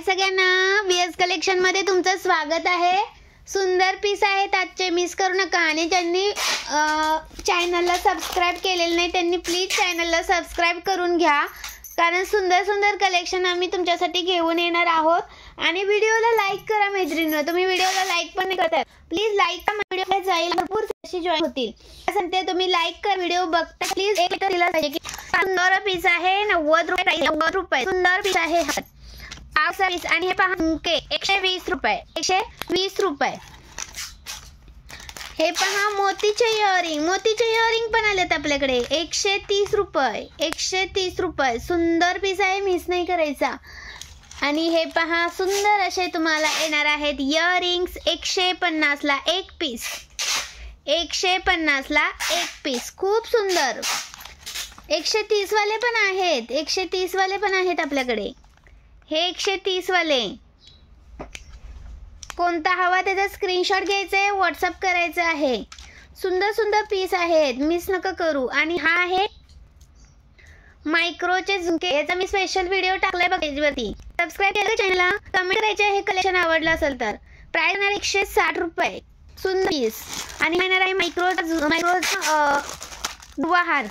सगळ्यांना BS collection मध्ये तुमचं स्वागत आहे। सुंदर पीस आहेत आजचे, मिस करू नका। आणि ज्यांनी चॅनलला सबस्क्राइब केलेलं नाही त्यांनी प्लीज चॅनलला सबस्क्राइब करून घ्या, कारण सुंदर सुंदर कलेक्शन आम्ही तुमच्यासाठी घेऊन येणार आहोत। आणि व्हिडिओला लाईक करा मैत्रिणींनो, तुम्ही व्हिडिओला लाईक पण नाही करताय, प्लीज लाईक करा, व्हिडिओला जाईल भरपूर अशी जॉइन होतील। सांगते तुम्ही लाईक करा, व्हिडिओ बघता प्लीज एक तर दिला पाहिजे की सुंदर पीस आहे 90 रुपये 90 रुपये सुंदर पीस आहे हा पीस। आणि हे पहा झुमके 120 रुपये 120 रुपये। हे पहा मोतीचे इयरिंग पण आलेत आपल्याकडे 130 रुपये 130 रुपये सुंदर पीस आहे, मिस नाही करायचा। आणि हे पहा सुंदर असे तुम्हाला येणार आहेत इयरिंग्स 150 ला एक पीस 150 ला एक पीस, खूप सुंदर। 130 वाले पण आहेत 130 वाले पण आहेत आपल्याकडे। हे 130 वाले कोणता हवा त्याचा स्क्रीनशॉट घ्यायचा आहे, व्हॉट्सअप करायचं आहे। सुंदर सुंदर पीस आहेत, मिस नका करू। आणि हा आहे मायक्रोचे झुमके, याचा मी स्पेशल व्हिडिओ टाकलाय बघा पेजवरती। सबस्क्राइब केलं चॅनलला, कमेंट करायचे हे कलेक्शन आवडलं असेल तर। प्राइस येणार 160 रुपये सुंदर पीस। आणि येणार आहे मायक्रोचा दुवाहार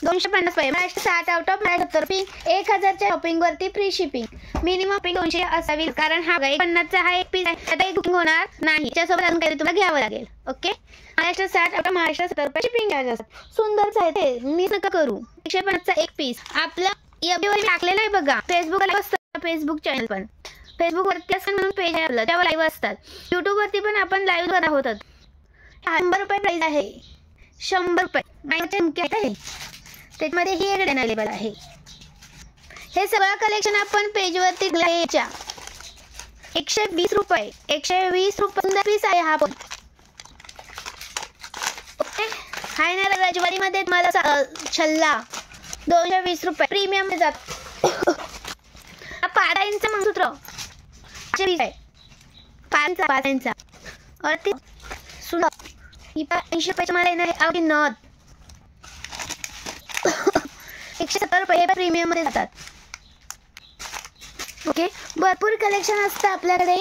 250 रुपये 60 आउट ऑफ 70 रुपये। 1000 च्या शॉपिंग वरती फ्री शिपिंग, मिनिमम शॉपिंग 200 असावी, कारण हा 50 चा हा एक पीस आहे, आता एक बुकिंग होणार नाही, त्यासोबत अजून काही तुम्हाला घ्यावं लागेल। Okay, Maharashtra 60 out of Maharashtra 70 रुपये शिपिंग चार्ज असतात। सुंदरच आहे ते, मिस नका करू। 150 चा एक पीस आपलं एफबीवर टाकलेलं आहे बघा, फेसबुकला असतं, फेसबुक चॅनल पण फेसबुक वरती असं म्हणून पेज आहे आपलं, त्यावर लाईव्ह असतात। यूट्यूब वरती पण आपण लाईव्ह करत आहोत। 100 रुपये प्राइस आहे, 100 रुपये मायक्रोचे आहे, त्यामध्ये ही एक अवेलेबल आहे। हे सगळं कलेक्शन आपण पेजवरती घ्यायच्या 120 रुपये 120 रुपये सुंदर पीस आहे हा पण। ओके, हाय ना रजवारी मध्ये तुम्हाला छल्ला 220 रुपये प्रीमियम मध्ये जात। हा 5 इंच मंगळसूत्र 5 इंच और ती सुंदर ही 80 रुपये मला येणार आहे। अगदी नथ 170 रुपये प्रीमियम मध्ये जातात। ओके, भरपूर कलेक्शन असतं आपल्याकडे।